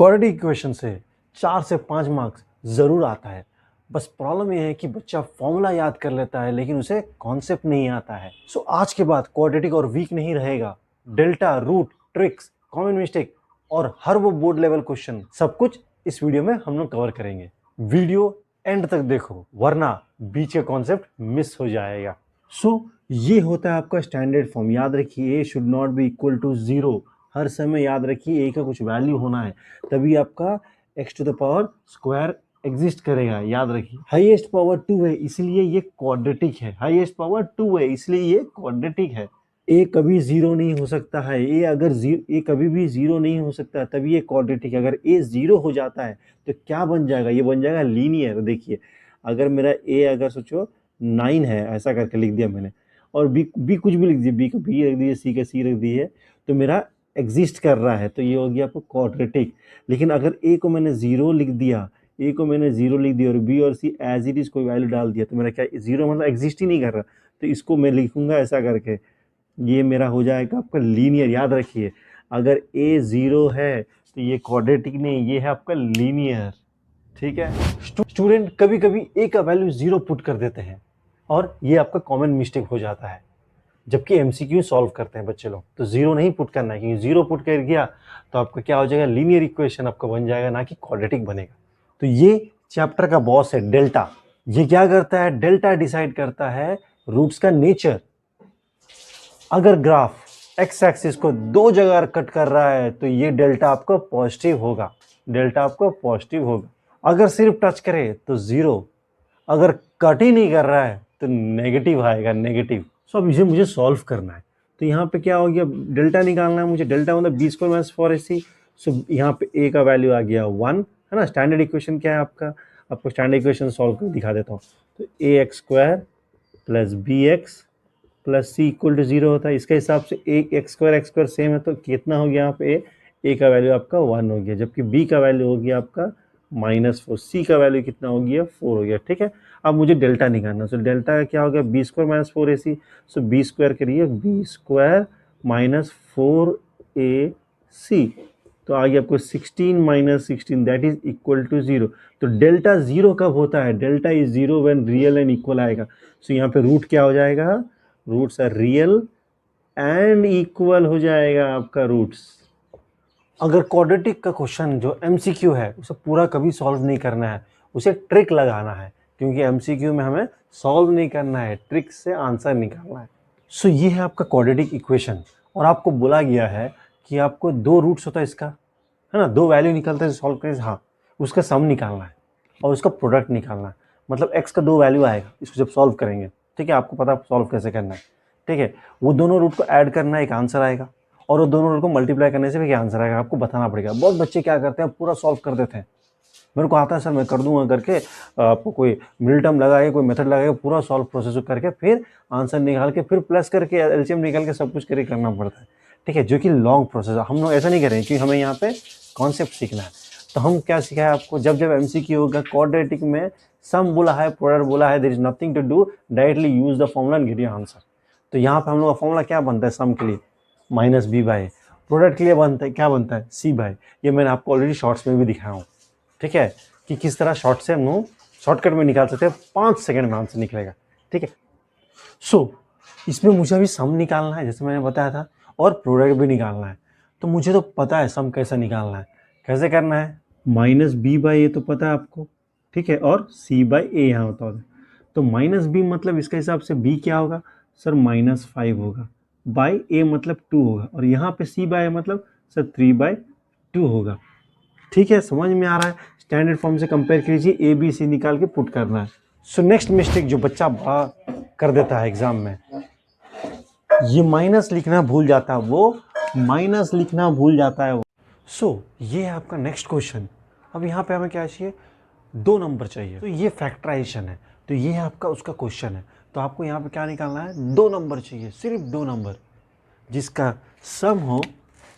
Quadratic equation से 4 से 5 marks ज़रूर आता है। बस प्रॉब्लम ये है कि बच्चा फॉर्मूला याद कर लेता है लेकिन उसे कॉन्सेप्ट नहीं आता है। सो आज के बाद क्वाड्रेटिक और वीक नहीं रहेगा। Delta, root, tricks, common mistake और हर वो बोर्ड लेवल क्वेश्चन सब कुछ इस वीडियो में हम लोग कवर करेंगे। वीडियो एंड तक देखो वरना बीच का कॉन्सेप्ट मिस हो जाएगा। सो ये होता है आपका स्टैंडर्ड फॉर्म। याद रखिए a should not be equal to 0। हर समय याद रखिए ए का कुछ वैल्यू होना है तभी आपका x to the power square exist करेगा। याद रखिए हाईएस्ट पावर 2 है इसलिए ये क्वाड्रेटिक है। हाईएस्ट पावर 2 है इसलिए ये क्वाड्रेटिक है। ए कभी 0 नहीं हो सकता है। ए कभी भी 0 नहीं हो सकता तभी ये क्वाड्रेटिक है। अगर ए 0 हो जाता है तो क्या बन जाएगा? ये बन जाएगा लीनियर। देखिए अगर मेरा ए अगर सोचो 9 है, ऐसा करके लिख दिया मैंने, और बी कुछ भी लिख दिया, बी को बी रख दिया, सी का सी रख दी है, तो मेरा एग्जिस्ट कर रहा है, तो ये हो गया आपको क्वाड्रेटिक। लेकिन अगर ए को मैंने 0 लिख दिया, और बी और सी एज इट इज कोई वैल्यू डाल दिया, तो मेरा क्या 0 मतलब एग्जिस्ट ही नहीं कर रहा। तो इसको मैं लिखूंगा ऐसा करके, ये मेरा हो जाएगा आपका लीनियर। याद रखिए अगर ए 0 है तो ये क्वाड्रेटिक नहीं, ये है आपका लीनियर। ठीक है स्टूडेंट, कभी कभी ए का वैल्यू 0 पुट कर देते हैं और ये आपका कॉमन मिस्टेक हो जाता है। जबकि एमसीक्यू सॉल्व करते हैं बच्चे लोग तो 0 नहीं पुट करना है, क्योंकि 0 पुट कर गया तो आपका क्या हो जाएगा, लीनियर इक्वेशन आपका बन जाएगा, ना कि क्वाड्रेटिक बनेगा। तो ये चैप्टर का बॉस है डेल्टा। ये क्या करता है? डेल्टा डिसाइड करता है रूट्स का नेचर। अगर ग्राफ एक्स एक्सिस को 2 जगह कट कर रहा है तो ये डेल्टा आपको पॉजिटिव होगा। अगर सिर्फ टच करे तो 0, अगर कट ही नहीं कर रहा है तो नेगेटिव आएगा, नेगेटिव। सो अब इसे मुझे सॉल्व करना है। तो यहाँ पे क्या हो गया, डेल्टा निकालना है मुझे। डेल्टा मतलब बी स्क्वायर माइनस 4ac। सो यहाँ पे ए का वैल्यू आ गया 1, है ना। स्टैंडर्ड इक्वेशन क्या है आपको स्टैंडर्ड इक्वेशन सॉल्व कर दिखा देता हूँ। तो a x square plus b x plus c equal to 0 होता है। इसके हिसाब से ए एक्स स्क्वायर सेम है, तो कितना हो गया यहाँ पे ए का वैल्यू आपका 1 हो गया, जबकि बी का वैल्यू हो गया आपका -4, सी का वैल्यू कितना हो गया 4 हो गया। ठीक है, अब मुझे डेल्टा निकालना। सो डेल्टा का क्या हो गया, b square minus 4ac। So b square करिए, बी स्क्वायर माइनस 4ac, तो आ गया आपको 16 minus 16 that is equal to 0। तो डेल्टा 0 कब होता है? Delta is 0 when real and equal आएगा। सो यहाँ पे रूट क्या हो जाएगा, roots are real and equal हो जाएगा आपका रूट्स। अगर क्वाड्रेटिक का क्वेश्चन जो एमसीक्यू है उसे पूरा कभी सॉल्व नहीं करना है, उसे ट्रिक लगाना है, क्योंकि एमसीक्यू में हमें सॉल्व नहीं करना है, ट्रिक से आंसर निकालना है। सो ये है आपका क्वाड्रेटिक इक्वेशन, और आपको बोला गया है कि आपको 2 रूट्स होता है इसका, है ना, 2 वैल्यू निकलते हैं सॉल्व करें। हाँ, उसका सम निकालना है और उसका प्रोडक्ट निकालना है। मतलब x का 2 वैल्यू आएगा, इसको जब सॉल्व करेंगे, ठीक है, आपको पता सॉल्व कैसे करना है। ठीक है, वो दोनों रूट को ऐड करना है, एक आंसर आएगा, और वो दोनों रूट को मल्टीप्लाई करने से भी क्या आंसर आएगा आपको बताना पड़ेगा। बहुत बच्चे क्या करते हैं, पूरा सॉल्व कर देते हैं। मेरे को आता है सर, मैं कर दूंगा करके, आपको कोई मिडिल टर्म लगा के, कोई मेथड लगा के पूरा सॉल्व प्रोसेस करके फिर आंसर निकाल के फिर प्लस करके एलसीएम निकाल के सब कुछ करके करना पड़ता है। ठीक है, जो कि लॉन्ग प्रोसेस है। हम लोग ऐसा नहीं करें क्योंकि हमें यहाँ पे कॉन्सेप्ट सीखना है। तो हम क्या सीखा है आपको, जब एमसीक्यू होगा क्वाड्रेटिक में सम बोला है, प्रोडक्ट बोला है, there is nothing to do, directly use the formula and get your answer. तो यहाँ पे हम लोग का फॉर्मूला क्या बनता है, सम के लिए -b/a, प्रोडक्ट के लिए बनता है क्या बनता है, c/a। ये मैंने आपको ऑलरेडी शॉर्ट्स में भी दिखाया हूँ। ठीक है, कि किस तरह शॉर्ट से हम लोग शॉर्टकट में निकाल सकते हैं, 5 सेकंड में आंसर निकलेगा। ठीक है, सो इसमें मुझे अभी सम निकालना है जैसे मैंने बताया था, और प्रोडक्ट भी निकालना है। तो मुझे तो पता है सम कैसे निकालना है, कैसे करना है, -b/a तो पता है आपको। ठीक है, और c/a यहाँ होता है। तो -b मतलब इसके हिसाब से b क्या होगा सर, -5 होगा, बाई a मतलब 2 होगा, और यहाँ पे c/a मतलब सर 3/2 होगा। ठीक है, समझ में आ रहा है। स्टैंडर्ड फॉर्म से कंपेयर कीजिए, ए बी सी निकाल के पुट करना है। सो नेक्स्ट मिस्टेक जो बच्चा बड़ा कर देता है एग्जाम में, ये माइनस लिखना भूल जाता है, वो सो ये है आपका नेक्स्ट क्वेश्चन। अब यहाँ पे हमें क्या चाहिए, 2 नंबर चाहिए। तो ये फैक्टराइजेशन है, तो ये है आपका उसका क्वेश्चन है। तो आपको यहाँ पे क्या निकालना है, 2 नंबर चाहिए, सिर्फ 2 नंबर, जिसका सम हो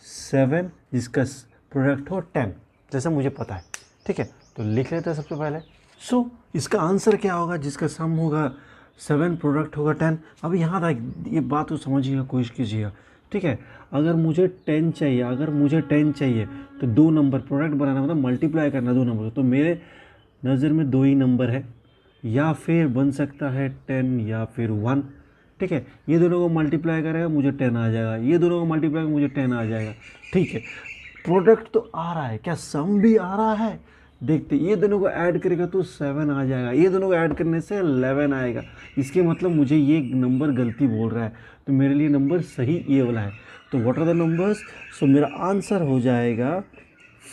7, जिसका प्रोडक्ट हो 10, जैसा मुझे पता है। ठीक है, तो लिख लेते हैं सबसे पहले। सो इसका आंसर क्या होगा, जिसका सम होगा 7, प्रोडक्ट होगा 10। अब यहाँ तक ये बात तो समझिएगा, कोशिश कीजिएगा। ठीक है। अगर मुझे 10 चाहिए तो दो नंबर प्रोडक्ट बनाना मतलब मल्टीप्लाई करना दो नंबर, तो मेरे नज़र में दो ही नंबर है, या फिर बन सकता है 10 या फिर 1। ठीक है, ये दोनों को मल्टीप्लाई करेगा मुझे 10 आ जाएगा, ये दोनों को मल्टीप्लाई मुझे 10 आ जाएगा। ठीक है, प्रोडक्ट तो आ रहा है, क्या सम भी आ रहा है? देखते, ये दोनों को ऐड करेगा तो 7 आ जाएगा, ये दोनों को ऐड करने से 11 आएगा। इसके मतलब मुझे ये नंबर गलती बोल रहा है, तो मेरे लिए नंबर सही ये वाला है। तो व्हाट आर द नंबर्स? सो मेरा आंसर हो जाएगा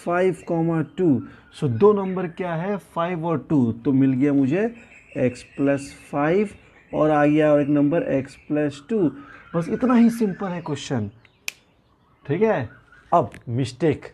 5,2। सो दो नंबर क्या है, 5 और 2, तो मिल गया मुझे x+5 और आ गया और एक नंबर x+2। बस इतना ही सिंपल है क्वेश्चन। ठीक है, अब मिस्टेक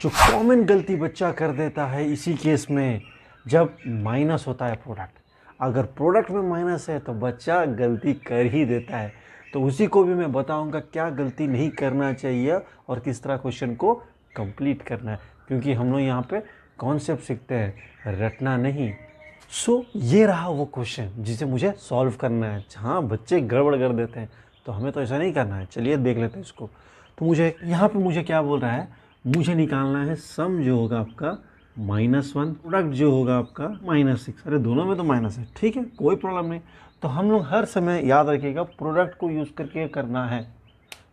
जो कॉमन गलती बच्चा कर देता है इसी केस में, जब माइनस होता है प्रोडक्ट, अगर प्रोडक्ट में माइनस है तो बच्चा गलती कर ही देता है। तो उसी को भी मैं बताऊंगा क्या गलती नहीं करना चाहिए और किस तरह क्वेश्चन को कंप्लीट करना है, क्योंकि हम लोग यहाँ पे कॉन्सेप्ट सीखते हैं, रटना नहीं। सो ये रहा वो क्वेश्चन जिसे मुझे सॉल्व करना है। जहाँ बच्चे गड़बड़ कर देते हैं तो हमें तो ऐसा नहीं करना है। चलिए देख लेते हैं इसको। तो मुझे यहाँ पे मुझे क्या बोल रहा है, मुझे निकालना है सम जो होगा आपका -1, प्रोडक्ट जो होगा आपका -6। अरे दोनों में तो माइनस है, ठीक है, कोई प्रॉब्लम नहीं। तो हम लोग हर समय याद रखिएगा प्रोडक्ट को यूज़ करके करना है,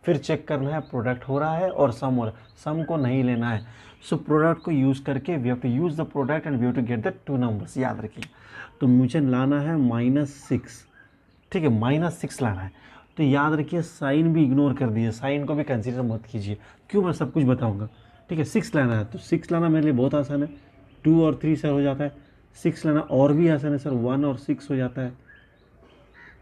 फिर चेक करना है प्रोडक्ट हो रहा है और सम हो रहा है, सम को नहीं लेना है। सो प्रोडक्ट को यूज़ करके we have to use the product and we have to get the two numbers, याद रखिए। तो मुझे लाना है -6, ठीक है, -6 लाना है। तो याद रखिए साइन भी इग्नोर कर दीजिए, साइन को भी कंसीडर मत कीजिए, क्यों, मैं सब कुछ बताऊंगा। ठीक है, 6 लाना है, तो 6 लाना मेरे लिए बहुत आसान है, 2 और 3 सर हो जाता है। 6 लाना और भी आसान है सर, 1 और 6 हो जाता है।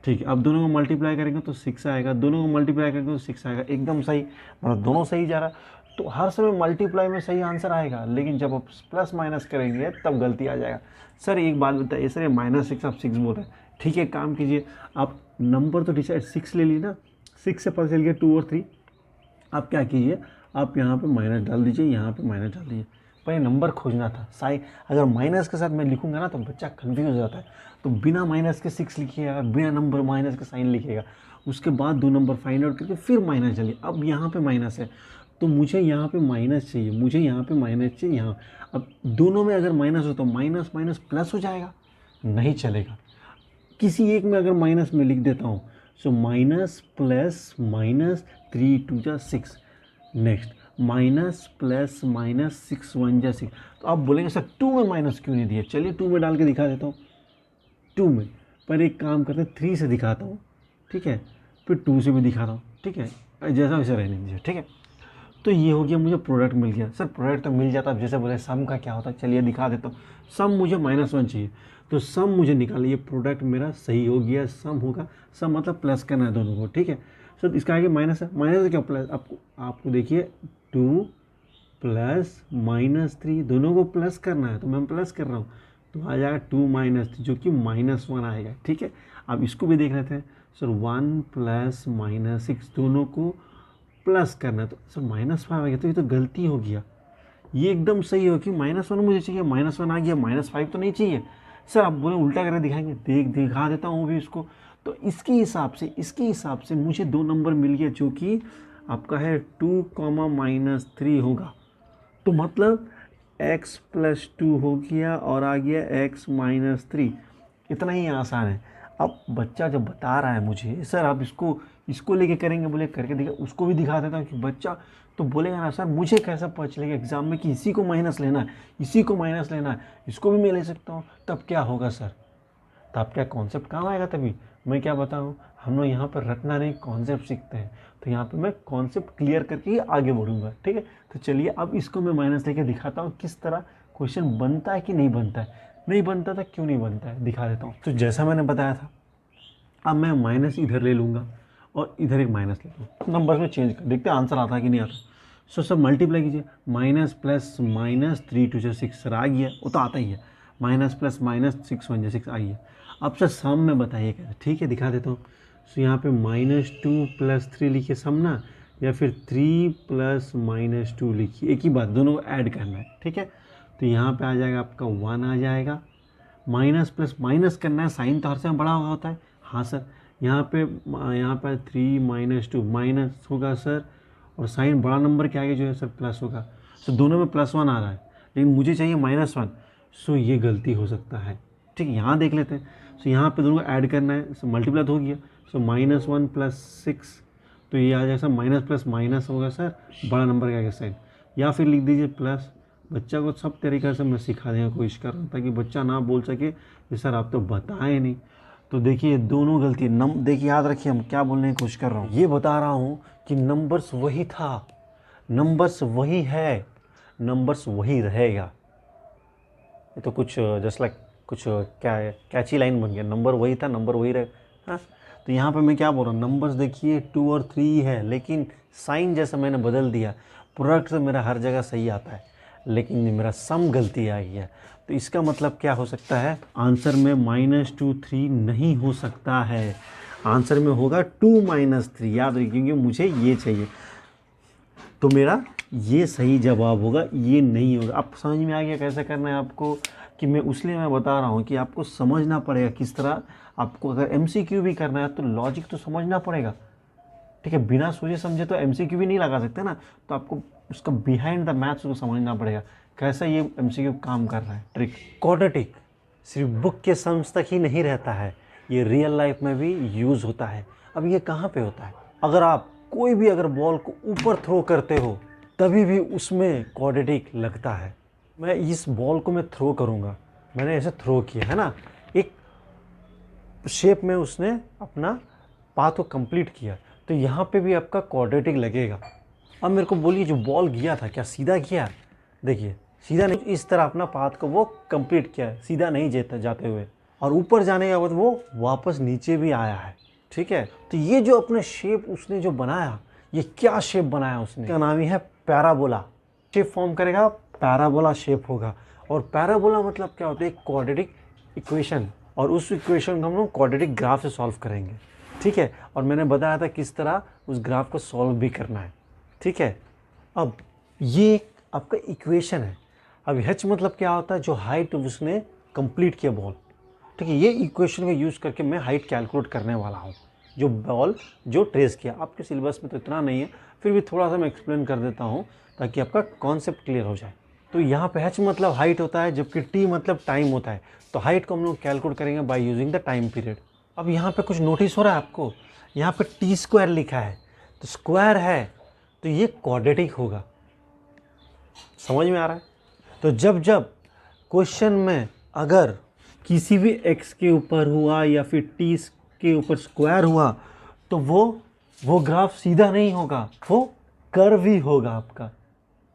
ठीक है, अब दोनों को मल्टीप्लाई करेंगे तो 6 आएगा, दोनों को मल्टीप्लाई करेंगे तो 6 आएगा, एकदम सही, मतलब दोनों सही जा रहा है। तो हर समय मल्टीप्लाई में सही आंसर आएगा, लेकिन जब आप प्लस माइनस करेंगे तब गलती आ जाएगा। सर एक बात बताइए सर, ये -6 आप 6 बोल रहे हैं, ठीक है, काम कीजिए, आप नंबर तो डिसाइड 6 ले लीजिए ना, 6 से पता चल गया 2 और 3, आप क्या कीजिए, आप यहाँ पे माइनस डाल दीजिए, यहाँ पे माइनस डाल दीजिए। पर ये नंबर खोजना था, साइन अगर माइनस के साथ मैं लिखूंगा ना तो बच्चा कन्फ्यूज हो जाता है। तो बिना माइनस के 6 लिखिएगा, बिना नंबर माइनस के साइन लिखिएगा, उसके बाद दो नंबर फाइंड आउट करके फिर माइनस डालिए। अब यहाँ पे माइनस है तो मुझे यहाँ पे माइनस चाहिए, मुझे यहाँ पे माइनस चाहिए यहाँ। अब दोनों में अगर माइनस हो तो माइनस माइनस प्लस हो जाएगा, नहीं चलेगा। किसी एक में अगर माइनस में लिख देता हूँ, सो माइनस प्लस माइनस 3 2 जा 6, नेक्स्ट माइनस प्लस माइनस 6 1 जा 6। तो आप बोलेंगे सर 2 में माइनस क्यों नहीं दिया, चलिए 2 में डाल के दिखा देता हूँ, 2 में, पर एक काम करते हैं 3 से दिखाता हूँ, ठीक है, फिर 2 से भी दिखाता हूँ, ठीक है, जैसा वैसा रहने दीजिए, ठीक है। तो ये हो गया, मुझे प्रोडक्ट मिल गया। सर प्रोडक्ट तो मिल जाता, अब जैसे बोले सम का क्या होता है, चलिए दिखा देता हूँ। सम मुझे -1 चाहिए, तो सम मुझे निकालिए, प्रोडक्ट मेरा सही हो गया, सम होगा, सम मतलब प्लस करना है दोनों को, ठीक है। सर इसका आगे माइनस है, माइनस है क्या प्लस, आपको देखिए 2 प्लस -3 दोनों को प्लस करना है, तो मैं प्लस कर रहा हूँ, तो आ जाएगा 2 -3 जो कि -1 आएगा, ठीक है। अब इसको भी देख लेते हैं। सर 1 प्लस -6 दोनों को प्लस करना है, तो सर -5 आ गया, तो ये तो गलती हो गया, ये एकदम सही हो कि -1 मुझे चाहिए, -1 आ गया, -5 तो नहीं चाहिए। सर आप बोले उल्टा करके दिखाएंगे, दिखा देता हूँ भी इसको। तो इसके हिसाब से मुझे दो नंबर मिल गया जो कि आपका है 2, -3 होगा। तो मतलब x+2 हो गया और आ गया x-3, इतना ही आसान है। अब बच्चा जब बता रहा है मुझे सर आप इसको लेके करेंगे, बोले करके दिखा, उसको भी दिखा देता हूँ कि बच्चा तो बोलेगा ना सर मुझे कैसा पता चलेगा एग्जाम में कि इसी को माइनस लेना है, इसी को माइनस लेना है, इसको भी मैं ले सकता हूँ, तब क्या होगा सर, तब क्या कॉन्सेप्ट काम आएगा। तभी मैं क्या बताऊँ, हम लोग यहाँ पर रटना नहीं कॉन्सेप्ट सीखते हैं, तो यहाँ पे मैं कॉन्सेप्ट क्लियर करके ही आगे बढ़ूँगा, ठीक है। तो चलिए अब इसको मैं माइनस लेके दिखाता हूँ किस तरह क्वेश्चन बनता है कि नहीं बनता है, नहीं बनता था क्यों नहीं बनता है, दिखा देता हूँ। तो जैसा मैंने बताया था, अब मैं माइनस इधर ले लूँगा और इधर एक माइनस ले लूँगा, नंबर में चेंज कर देखते हैं आंसर आता है कि नहीं आता। सो सब मल्टीप्लाई कीजिए, माइनस प्लस माइनस 3 2 जा 6, सर आ गया, वो तो आता ही है, माइनस प्लस माइनस 6 1 जा 6 आई है। अब सर सम में बताइए कैसे, ठीक है दिखा देता हूँ। सो यहाँ पे -2 + 3 लिखिए सम ना, या फिर 3 + -2 लिखिए, एक ही बात, दोनों को ऐड करना है, ठीक है। तो यहाँ पे आ जाएगा आपका 1 आ जाएगा, माइनस प्लस माइनस करना है, साइन तो हर समय बड़ा होता है, हाँ सर, यहाँ पे 3 - 2 माइनस होगा सर, और साइन बड़ा नंबर के आगे जो है सर प्लस होगा। सो दोनों में +1 आ रहा है, लेकिन मुझे चाहिए -1। सो ये गलती हो सकता है। ठीक है, यहाँ देख लेते हैं। सो यहाँ पे दोनों को ऐड करना है, सो मल्टीप्लाई तो हो गया। सो -1 + 6, तो ये आ जाएगा सर माइनस प्लस माइनस होगा सर, बड़ा नंबर के आगे साइन, या फिर लिख दीजिए प्लस। बच्चा को सब तरीक़ा से मैं सिखा देने की कोशिश कर रहा हूँ ताकि बच्चा ना बोल सके कि सर आप तो बताए नहीं। तो देखिए दोनों गलती है। देखिए याद रखिए हम क्या बोलने की कोशिश कर रहा हूँ, ये बता रहा हूँ कि नंबर्स वही था, नंबर्स वही है, नंबर्स वही रहेगा। ये तो कुछ जस्ट लाइक कुछ क्या है, कैची लाइन बन गया, नंबर वही था, नंबर वही रहे। हाँ, तो यहाँ पे मैं क्या बोल रहा हूँ, नंबर्स देखिए 2 और 3 है, लेकिन साइन जैसा मैंने बदल दिया। प्रोडक्ट तो मेरा हर जगह सही आता है, लेकिन मेरा सम गलती आई है। तो इसका मतलब क्या हो सकता है, आंसर में -2 3 नहीं हो सकता है, आंसर में होगा 2 - 3। याद रखिए, क्योंकि मुझे ये चाहिए, तो मेरा ये सही जवाब होगा, ये नहीं होगा। अब समझ में आ गया कैसे करना है आपको, कि मैं उसलिए मैं बता रहा हूँ कि आपको समझना पड़ेगा किस तरह। आपको अगर MCQ भी करना है तो लॉजिक तो समझना पड़ेगा। ठीक है, बिना सोचे समझे तो MCQ भी नहीं लगा सकते ना, तो आपको उसका बिहाइंड द मैथ्स को समझना पड़ेगा, कैसा ये MCQ काम कर रहा है। ट्रिक क्वाड्रेटिक सिर्फ बुक के सम्स तक ही नहीं रहता है, ये रियल लाइफ में भी यूज़ होता है। अब ये कहाँ पे होता है, अगर आप कोई भी अगर बॉल को ऊपर थ्रो करते हो तभी भी उसमें क्वाड्रेटिक लगता है। मैं इस बॉल को मैं थ्रो करूँगा, मैंने ऐसे थ्रो किया है ना, एक शेप में उसने अपना पाथ को कंप्लीट किया, तो यहाँ पे भी आपका क्वाड्रेटिक लगेगा। अब मेरे को बोलिए जो बॉल गया था क्या सीधा किया, देखिए सीधा नहीं, इस तरह अपना पाथ को वो कंप्लीट किया है, सीधा नहीं जाते हुए, और ऊपर जाने के बाद वो वापस नीचे भी आया है। ठीक है, तो ये जो अपने शेप उसने जो बनाया, ये क्या शेप बनाया उसने, क्या नाम ही है पैराबोला। शेप फॉर्म करेगा, पैराबोला शेप होगा। और पैराबोला मतलब क्या होता है, एक क्वाड्रेटिक इक्वेशन, और उस इक्वेशन को हम लोग क्वाड्रेटिक ग्राफ से सॉल्व करेंगे। ठीक है, और मैंने बताया था किस तरह उस ग्राफ को सॉल्व भी करना है। ठीक है, अब ये आपका इक्वेशन है। अब h मतलब क्या होता है, जो हाइट उसने कंप्लीट किया बॉल। ठीक है, ये इक्वेशन को यूज़ करके मैं हाइट कैलकुलेट करने वाला हूँ, जो बॉल जो ट्रेस किया। आपके सिलेबस में तो इतना नहीं है, फिर भी थोड़ा सा मैं एक्सप्लेन कर देता हूँ ताकि आपका कॉन्सेप्ट क्लियर हो जाए। तो यहाँ पे h मतलब हाइट होता है, जबकि t मतलब टाइम होता है। तो हाइट को हम लोग कैलकुलेट करेंगे by using the time period. अब यहाँ पे कुछ नोटिस हो रहा है आपको, यहाँ पे t² लिखा है, तो स्क्वायर है तो ये क्वाड्रेटिक होगा। समझ में आ रहा है? तो जब जब क्वेश्चन में अगर किसी भी x के ऊपर हुआ या फिर t के ऊपर स्क्वायर हुआ, तो वो ग्राफ सीधा नहीं होगा, वो कर्व ही होगा आपका।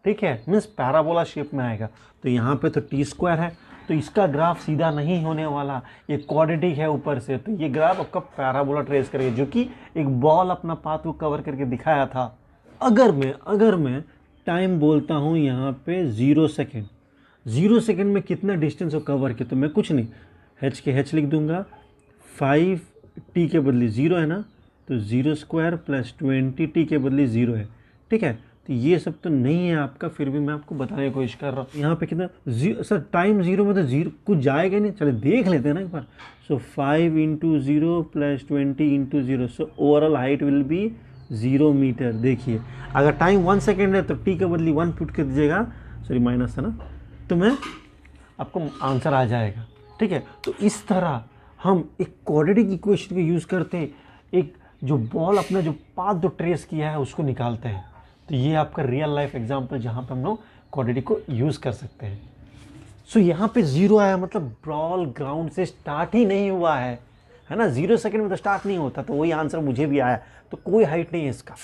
ठीक है, मीन्स पैराबोला शेप में आएगा। तो यहाँ पे तो t² है, तो इसका ग्राफ सीधा नहीं होने वाला, ये क्वाड्रेटिक है ऊपर से, तो ये ग्राफ आपका पैराबोला ट्रेस करेगा, जो कि एक बॉल अपना पाथ को कवर करके दिखाया था। अगर मैं टाइम बोलता हूँ यहाँ पे 0 सेकेंड, 0 सेकेंड में कितना डिस्टेंस को कवर किया, तो मैं कुछ नहीं, h के h लिख दूंगा, 5t के बदले 0 है ना, तो 0² + 20t के बदले 0 है। ठीक है, तो ये सब तो नहीं है आपका, फिर भी मैं आपको बताने की कोशिश कर रहा हूँ। यहाँ पे कितना सर टाइम 0 में तो 0 कुछ जाएगा नहीं, चले देख लेते हैं ना एक बार। So 5 × 0 + 20 × 0, so overall height will be 0 metre. देखिए अगर टाइम 1 सेकेंड है तो t के बदले 1 पुट कर दीजिएगा, सॉरी माइनस है ना, तो मैं आपको आंसर आ जाएगा। ठीक है, तो इस तरह हम एक क्वाड्रेटिक इक्वेशन को यूज़ करते हैं, एक जो बॉल अपना जो पाथ जो ट्रेस किया है उसको निकालते हैं। तो ये आपका रियल लाइफ एग्जांपल जहाँ पे हम लोग क्वाड्रेटिक को यूज़ कर सकते हैं। सो यहाँ पे 0 आया, मतलब बॉल ग्राउंड से स्टार्ट ही नहीं हुआ है ना, 0 सेकेंड में तो स्टार्ट नहीं होता, तो वही आंसर मुझे भी आया। तो कोई हाइट नहीं है इसका।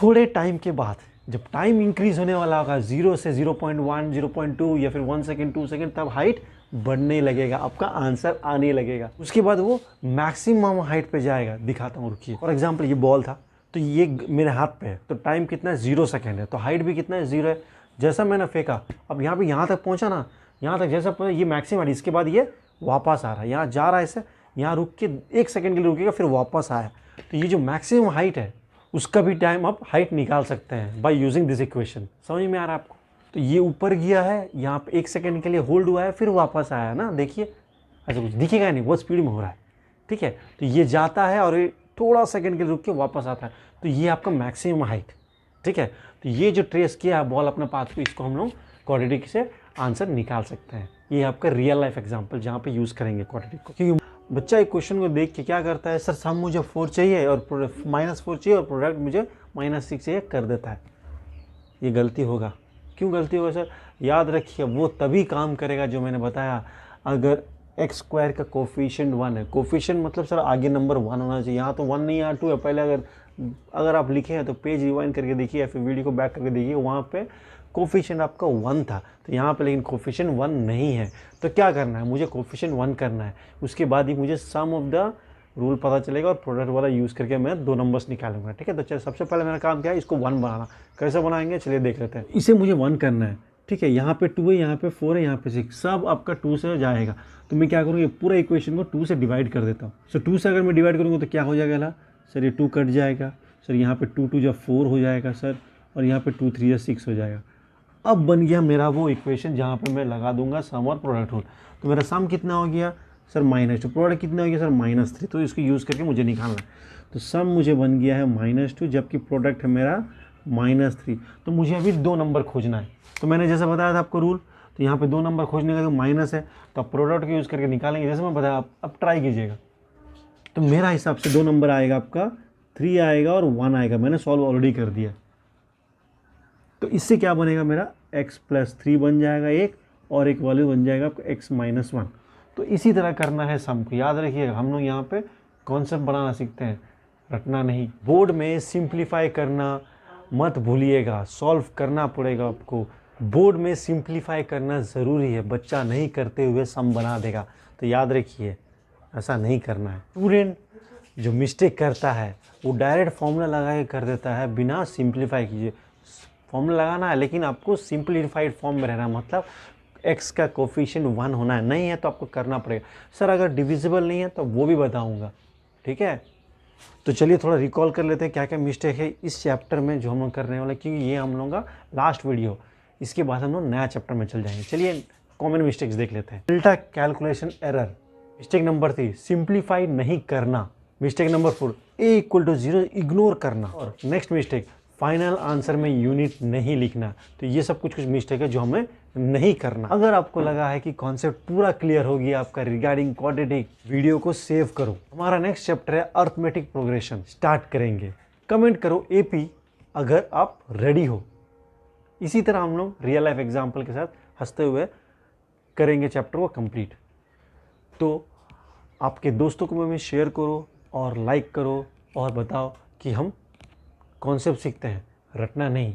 थोड़े टाइम के बाद जब टाइम इंक्रीज होने वाला होगा 0 से 0.1, 0.2 या फिर 1 सेकेंड, 2 सेकेंड, तब हाइट बढ़ने लगेगा, आपका आंसर आने लगेगा। उसके बाद वो मैक्सिमम हाइट पे जाएगा। दिखाता हूँ, रुकिए। फॉर एग्जांपल ये बॉल था, तो ये मेरे हाथ पे है, तो टाइम कितना है 0 सेकेंड है, तो हाइट भी कितना है 0 है। जैसा मैंने फेंका, अब यहाँ पे यहाँ तक पहुँचा ना, यहाँ तक जैसा पहुँचा ये मैक्सिमम, इसके बाद ये वापस आ रहा है, यहाँ जा रहा है ऐसे, यहाँ रुक के 1 सेकेंड के लिए रुकेगा, फिर वापस आया। तो ये जो मैक्सिमम हाइट है उसका भी टाइम आप हाइट निकाल सकते हैं बाय यूजिंग दिस इक्वेशन। समझ में आ रहा है आपको? तो ये ऊपर गया है, यहाँ पे 1 सेकेंड के लिए होल्ड हुआ है, फिर वापस आया ना, देखिए ऐसा कुछ दिखेगा नहीं, बहुत स्पीड में हो रहा है। ठीक है। तो ये जाता है और ये थोड़ा सेकंड के लिए रुक के वापस आता है, तो ये आपका मैक्सिमम हाइट, ठीक है। तो ये जो ट्रेस किया है बॉल अपना पाथ को, इसको हम लोग क्वाड्रेटिक से आंसर निकाल सकते हैं। ये आपका रियल लाइफ एग्जांपल जहाँ पे यूज़ करेंगे क्वाड्रेटिक को, क्योंकि बच्चा एक क्वेश्चन को देख के क्या करता है, सर सम मुझे 4 चाहिए और -4 चाहिए और प्रोडक्ट मुझे -6 चाहिए, कर देता है। ये गलती होगा। क्यों गलती होगा सर? याद रखिए, वो तभी काम करेगा जो मैंने बताया, अगर एक्स स्क्वायर का कोफिशिएंट 1 है। कोफिशिएंट मतलब सर आगे नंबर 1 होना चाहिए, यहाँ तो 1 नहीं यहाँ 2 है। पहले अगर आप लिखे हैं तो पेज रिवाइंड करके देखिए या फिर वीडियो को बैक करके देखिए, वहाँ पे कोफिशिएंट आपका 1 था, तो यहाँ पे लेकिन कोफिशिएंट 1 नहीं है। तो क्या करना है, मुझे कोफिशिएंट 1 करना है, उसके बाद ही मुझे सम ऑफ द रूल पता चलेगा और प्रोडक्ट वाला यूज़ करके मैं 2 नंबर्स निकालूंगा, ठीक है। तो चलिए सबसे पहले मेरा काम क्या है, इसको 1 बनाना। कैसे बनाएंगे चलिए देख लेते हैं। इसे मुझे 1 करना है, ठीक है। यहाँ पे 2 है, यहाँ पे 4 है, यहाँ पे 6, सब आपका 2 से जाएगा। तो मैं क्या करूँगा, पूरा इक्वेशन को 2 से डिवाइड कर देता हूँ। सो 2 से अगर मैं डिवाइड करूँगा तो क्या हो जाएगा सर, ये 2 कट जाएगा सर, यहाँ पे 2 2 जा 4 हो जाएगा सर, और यहाँ पे 2 3 जा 6 हो जाएगा। अब बन गया मेरा वो इक्वेशन जहाँ पे मैं लगा दूंगा सम और प्रोडक्ट रूल। तो मेरा सम कितना हो गया सर -2, प्रोडक्ट कितना हो गया सर -3, तो इसको यूज़ करके मुझे निकालना है। तो सम मुझे बन गया है -2, जबकि प्रोडक्ट है मेरा -3। तो मुझे अभी 2 नंबर खोजना है। तो मैंने जैसे बताया था आपको रूल, तो यहाँ पे 2 नंबर खोजने का तो माइनस है, तो आप प्रोडक्ट को यूज़ करके निकालेंगे, जैसे मैं बताया। आप अब ट्राई कीजिएगा। तो मेरा हिसाब से 2 नंबर आएगा आपका, 3 आएगा और 1 आएगा। मैंने सॉल्व ऑलरेडी कर दिया। तो इससे क्या बनेगा, मेरा x + 3 बन जाएगा एक, और एक वैल्यू बन जाएगा आपका x - 1। तो इसी तरह करना है सम को। याद रखिएगा, हम लोग यहाँ पे कॉन्सेप्ट बनाना सीखते हैं, रटना नहीं। बोर्ड में सिंप्लीफाई करना मत भूलिएगा, सॉल्व करना पड़ेगा आपको। बोर्ड में सिंप्लीफाई करना ज़रूरी है, बच्चा नहीं करते हुए सम बना देगा। तो याद रखिए, ऐसा नहीं करना है। स्टूडेंट जो मिस्टेक करता है वो डायरेक्ट फॉर्मूला लगा के कर देता है, बिना सिंप्लीफाई कीजिए। फॉर्मूला लगाना है लेकिन आपको सिंप्लीफाइड फॉर्म में रहना, मतलब x का कोफिशिएंट 1 होना है। नहीं है तो आपको करना पड़ेगा। सर अगर डिविजिबल नहीं है तो वो भी बताऊंगा, ठीक है। तो चलिए थोड़ा रिकॉल कर लेते हैं क्या क्या मिस्टेक है इस चैप्टर में जो हम लोग करने वाले, क्योंकि ये हम लोगों का लास्ट वीडियो। इसके बाद हम लोग नया चैप्टर में चल जाएंगे। चलिए कॉमन मिस्टेक्स देख लेते हैं। Delta calculation error, mistake number 3 simplify नहीं करना। मिस्टेक नंबर 4 a = 0 इग्नोर करना। और नेक्स्ट मिस्टेक, फाइनल आंसर में यूनिट नहीं लिखना। तो ये सब कुछ स्टेप है जो हमें नहीं करना। अगर आपको लगा है कि कॉन्सेप्ट पूरा क्लियर हो गया आपका रिगार्डिंग क्वाड्रेटिक, वीडियो को सेव करो। हमारा नेक्स्ट चैप्टर है अर्थमेटिक प्रोग्रेशन, स्टार्ट करेंगे। कमेंट करो AP अगर आप रेडी हो। इसी तरह हम लोग रियल लाइफ एग्जाम्पल के साथ हंसते हुए करेंगे चैप्टर को कंप्लीट। तो आपके दोस्तों को में शेयर करो और लाइक करो और बताओ कि हम कॉन्सेप्ट सीखते हैं, रटना नहीं।